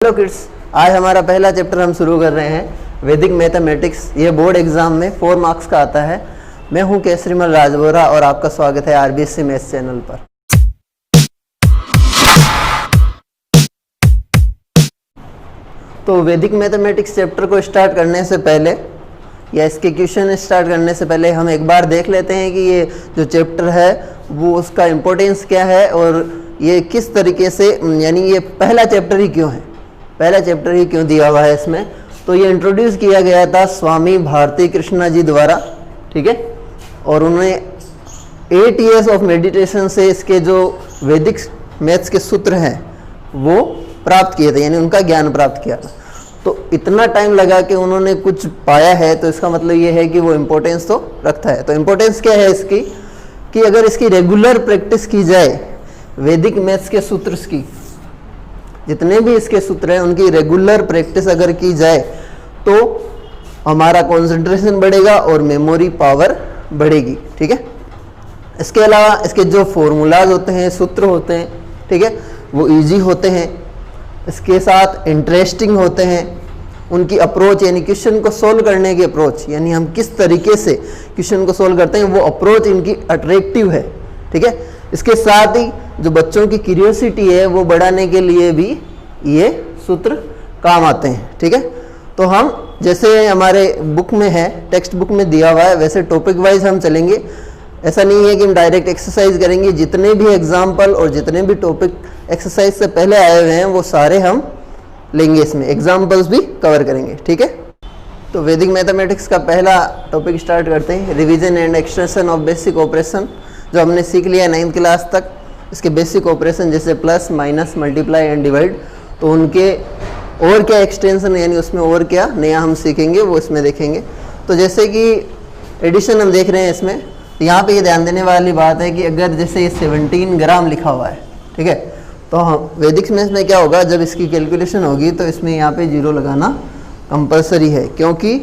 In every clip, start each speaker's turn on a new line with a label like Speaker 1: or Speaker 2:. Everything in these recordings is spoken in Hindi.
Speaker 1: हेलो किड्स, आज हमारा पहला चैप्टर हम शुरू कर रहे हैं वैदिक मैथमेटिक्स। ये बोर्ड एग्जाम में 4 मार्क्स का आता है। मैं हूं केसरीमल राजबोरा और आपका स्वागत है आरबीएससी मैथ्स चैनल पर। तो वैदिक मैथमेटिक्स चैप्टर को स्टार्ट करने से पहले या इसके क्वेश्चन स्टार्ट करने से पहले हम एक बार देख लेते हैं कि ये जो चैप्टर है वो उसका इम्पोर्टेंस क्या है और ये किस तरीके से, यानी ये पहला चैप्टर ही क्यों है, पहला चैप्टर ही क्यों दिया हुआ है इसमें। तो ये इंट्रोड्यूस किया गया था स्वामी भारती कृष्णा जी द्वारा, ठीक है, और उन्होंने 8 years ऑफ मेडिटेशन से इसके जो वैदिक मैथ्स के सूत्र हैं वो प्राप्त किए थे, यानी उनका ज्ञान प्राप्त किया था। तो इतना टाइम लगा कि उन्होंने कुछ पाया है, तो इसका मतलब ये है कि वो इम्पोर्टेंस तो रखता है। तो इम्पोर्टेंस क्या है इसकी कि अगर इसकी रेगुलर प्रैक्टिस की जाए, वैदिक मैथ्स के सूत्र की जितने भी इसके सूत्र हैं उनकी रेगुलर प्रैक्टिस अगर की जाए तो हमारा कंसंट्रेशन बढ़ेगा और मेमोरी पावर बढ़ेगी, ठीक है। इसके अलावा इसके जो फॉर्मूलाज होते हैं, सूत्र होते हैं, ठीक है, वो इजी होते हैं, इसके साथ इंटरेस्टिंग होते हैं। उनकी अप्रोच यानी क्वेश्चन को सोल्व करने की अप्रोच, यानी हम किस तरीके से क्वेश्चन को सोल्व करते हैं, वो अप्रोच इनकी अट्रैक्टिव है, ठीक है। इसके साथ ही जो बच्चों की क्यूरियोसिटी है वो बढ़ाने के लिए भी ये सूत्र काम आते हैं, ठीक है। तो हम जैसे हमारे बुक में है, टेक्स्ट बुक में दिया हुआ है, वैसे टॉपिक वाइज हम चलेंगे। ऐसा नहीं है कि हम डायरेक्ट एक्सरसाइज करेंगे, जितने भी एग्जाम्पल और जितने भी टॉपिक एक्सरसाइज से पहले आए हुए हैं वो सारे हम लेंगे, इसमें एग्जाम्पल्स भी कवर करेंगे, ठीक है। तो वैदिक मैथमेटिक्स का पहला टॉपिक स्टार्ट करते हैं, revision and extension of basic operation. जो हमने सीख लिया 9th क्लास तक, इसके बेसिक ऑपरेशन जैसे plus, minus, multiply and divide, तो उनके और क्या एक्सटेंशन यानी उसमें और क्या नया हम सीखेंगे वो इसमें देखेंगे। तो जैसे कि एडिशन हम देख रहे हैं इसमें, यहाँ पे ये ध्यान देने वाली बात है कि अगर जैसे ये 17 ग्राम लिखा हुआ है, ठीक है, तो हम वैदिक मैथ्स में क्या होगा, जब इसकी कैलकुलेशन होगी तो इसमें यहाँ पे 0 लगाना कंपलसरी है, क्योंकि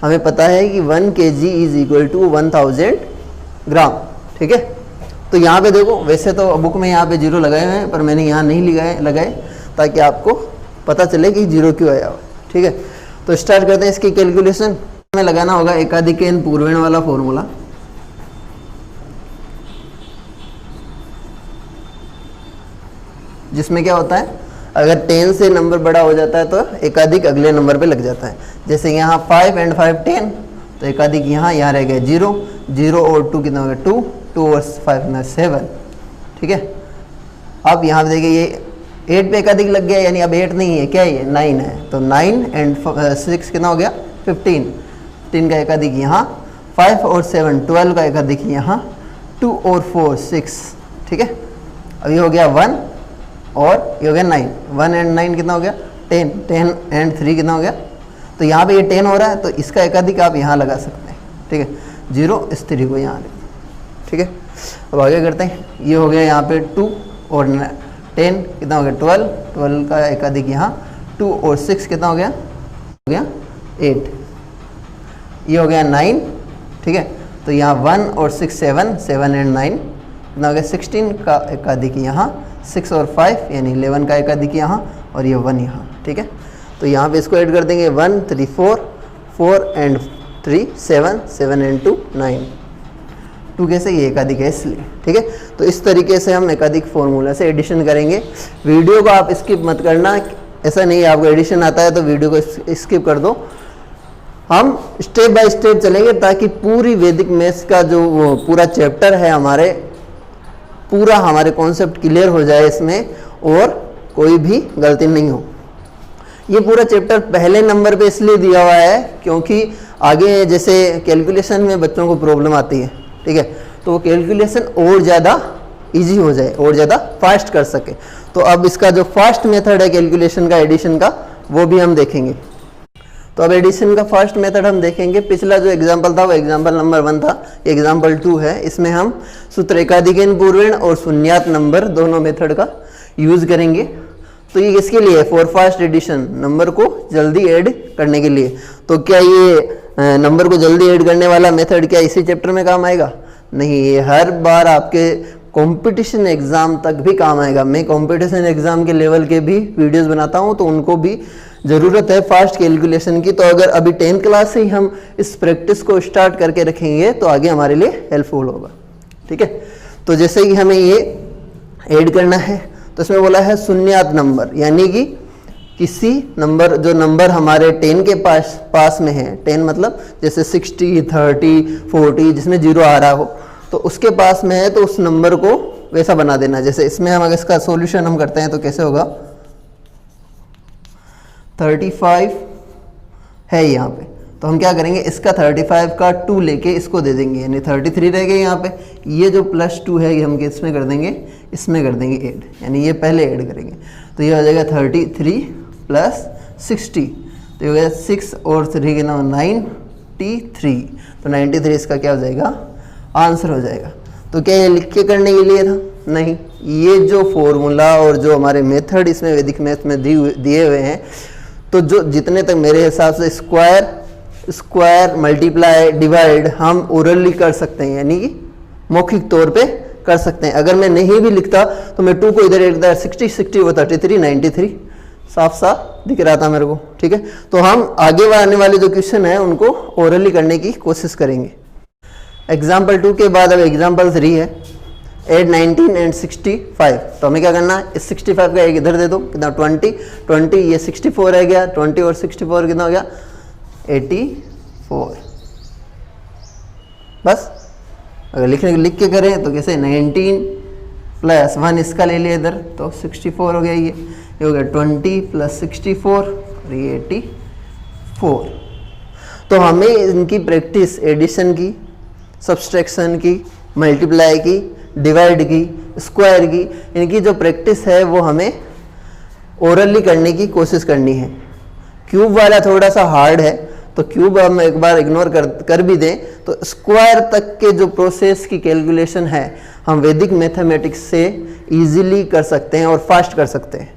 Speaker 1: हमें पता है कि 1 kg इज इक्वल टू 1000 ग्राम, ठीक है। तो यहाँ पे देखो, वैसे तो बुक में यहाँ पे 0 लगाए हुए हैं पर मैंने यहाँ नहीं लगाए ताकि आपको पता चले कि 0 क्यों आया हुआ, ठीक है। तो स्टार्ट करते हैं इसकी कैलकुलेशन। में लगाना होगा एकाधिक एन पूर्वेण वाला फॉर्मूला, जिसमें क्या होता है, अगर 10 से नंबर बड़ा हो जाता है तो एकाधिक अगले नंबर पे लग जाता है। जैसे यहाँ 5 and 5 10, तो एकाधिक यहाँ रह गया 0, 0 और 2 कितना हो गया 2, 2 और 5 में 7, ठीक है। अब यहाँ देखिए ये 8 पे एकाधिक लग गया, यानी अब 8 नहीं है, क्या है, 9 है। तो 9 and 6 कितना हो गया 15, 15 का एकाधिक यहाँ, 5 और 7 12 का एकाधिक यहाँ, 2 और 4 6, ठीक है। अब ये हो गया 1 और ये हो गया 9, 1 and 9 कितना हो गया 10, 10 and 3 कितना हो गया, तो यहाँ पे ये 10 हो रहा है तो इसका एकाधिक आप यहाँ लगा सकते हैं, ठीक है। 0 इस 3 को यहाँ लिखते हैं, ठीक है। अब आगे करते हैं, ये हो गया यहाँ पे 2 और 10 कितना हो गया 12, 12 का एकाधिक यहाँ, 2 और 6 कितना हो गया 8, ये हो गया 9, ठीक है। तो यहाँ 1 और 6 7, 7 and 9 कितना हो गया 16 का एकाधिक यहाँ, 6 और 5 यानी 11 का एकाधिक यहाँ, और ये 1 यहाँ, ठीक है। तो यहाँ पे इसको ऐड कर देंगे 1 3 4, 4 and 3 7, 7 and 2 9, 2 कैसे, ये एकाधिक है इसलिए, ठीक है। तो इस तरीके से हम एकाधिक फॉर्मूला से एडिशन करेंगे। वीडियो को आप स्किप मत करना, ऐसा नहीं है आपको एडिशन आता है तो वीडियो को स्किप कर दो। हम स्टेप बाय स्टेप चलेंगे ताकि पूरी वैदिक मैथ्स का जो पूरा चैप्टर है पूरा हमारे कॉन्सेप्ट क्लियर हो जाए इसमें और कोई भी गलती नहीं हो। ये पूरा चैप्टर पहले नंबर पे इसलिए दिया हुआ है क्योंकि आगे जैसे कैलकुलेशन में बच्चों को प्रॉब्लम आती है, ठीक है, तो वो कैलकुलेशन और ज़्यादा इजी हो जाए और ज़्यादा फास्ट कर सके। तो अब इसका जो फास्ट मेथड है कैलकुलेशन का, एडिशन का, वो भी हम देखेंगे। तो अब एडिशन का फर्स्ट मेथड हम देखेंगे। पिछला जो एग्जांपल था वो एग्जांपल नंबर 1 था, एग्जांपल 2 है। इसमें हम सूत्र एकाधिक एन पूर्वेण और शून्यात नंबर दोनों मेथड का यूज करेंगे। तो ये किसके लिए, फॉर फास्ट एडिशन, नंबर को जल्दी ऐड करने के लिए। तो क्या ये नंबर को जल्दी ऐड करने वाला मेथड क्या इसी चैप्टर में काम आएगा? नहीं, ये हर बार आपके कंपटीशन एग्ज़ाम तक भी काम आएगा। मैं कंपटीशन एग्ज़ाम के लेवल के भी वीडियोस बनाता हूँ, तो उनको भी ज़रूरत है फास्ट कैलकुलेशन की। तो अगर अभी 10th क्लास से ही हम इस प्रैक्टिस को स्टार्ट करके रखेंगे तो आगे हमारे लिए हेल्पफुल होगा। ठीक है, तो जैसे कि हमें ये ऐड करना है, तो इसमें बोला है शून्यात नंबर, यानी कि किसी नंबर, जो नंबर हमारे 10 के पास में है, 10 मतलब जैसे 60, 30, 40 जिसमें 0 आ रहा हो, तो उसके पास में है, तो उस नंबर को वैसा बना देना। जैसे इसमें हम अगर इसका सॉल्यूशन हम करते हैं तो कैसे होगा, 35 है यहाँ पे, तो हम क्या करेंगे, इसका 35 का 2 लेके इसको दे देंगे, यानी 33 रह गए यहाँ पे। ये जो +2 है ये हम इसमें कर देंगे, इसमें कर देंगे ऐड, यानी ये पहले ऐड करेंगे, तो ये हो जाएगा 33 + 60, तो ये हो गया 6 और 3 के नाम 93, तो 93 इसका क्या हो जाएगा, आंसर हो जाएगा। तो क्या ये लिख के करने के लिए था? नहीं, ये जो फॉर्मूला और जो हमारे मेथड इसमें वैदिक मैथ में दिए हुए हैं, तो जो जितने तक मेरे हिसाब से स्क्वायर मल्टीप्लाई डिवाइड हम ओरली कर सकते हैं, यानी कि मौखिक तौर पे कर सकते हैं। अगर मैं नहीं भी लिखता तो मैं 2 को इधर लिखता है, 60 वो 33 93 साफ साफ दिख रहा था मेरे को। ठीक है, तो हम आगे आने वाले जो क्वेश्चन है उनको ओरली करने की कोशिश करेंगे। एग्जाम्पल 2 के बाद अब एग्जाम्पल 3 है, ऐड 19 एंड 65। तो हमें क्या करना है, इस 65 का एक इधर दे दो, कितना 20, ये 64 रह गया, 20 और 64 कितना हो गया 84। बस अगर लिख के करें तो कैसे, 19 + 1 इसका ले लिया इधर, तो 64 हो गया, ये हो गया 20 + 64 और ये 84। तो हमें इनकी प्रैक्टिस एडिशन की, सब्सट्रैक्शन की, मल्टीप्लाई की, डिवाइड की, स्क्वायर की, इनकी जो प्रैक्टिस है वो हमें ओरली करने की कोशिश करनी है। क्यूब वाला थोड़ा सा हार्ड है, तो क्यूब हम एक बार इग्नोर कर भी दें, तो स्क्वायर तक के जो प्रोसेस की कैलकुलेशन है हम वैदिक मैथमेटिक्स से इजीली कर सकते हैं और फास्ट कर सकते हैं।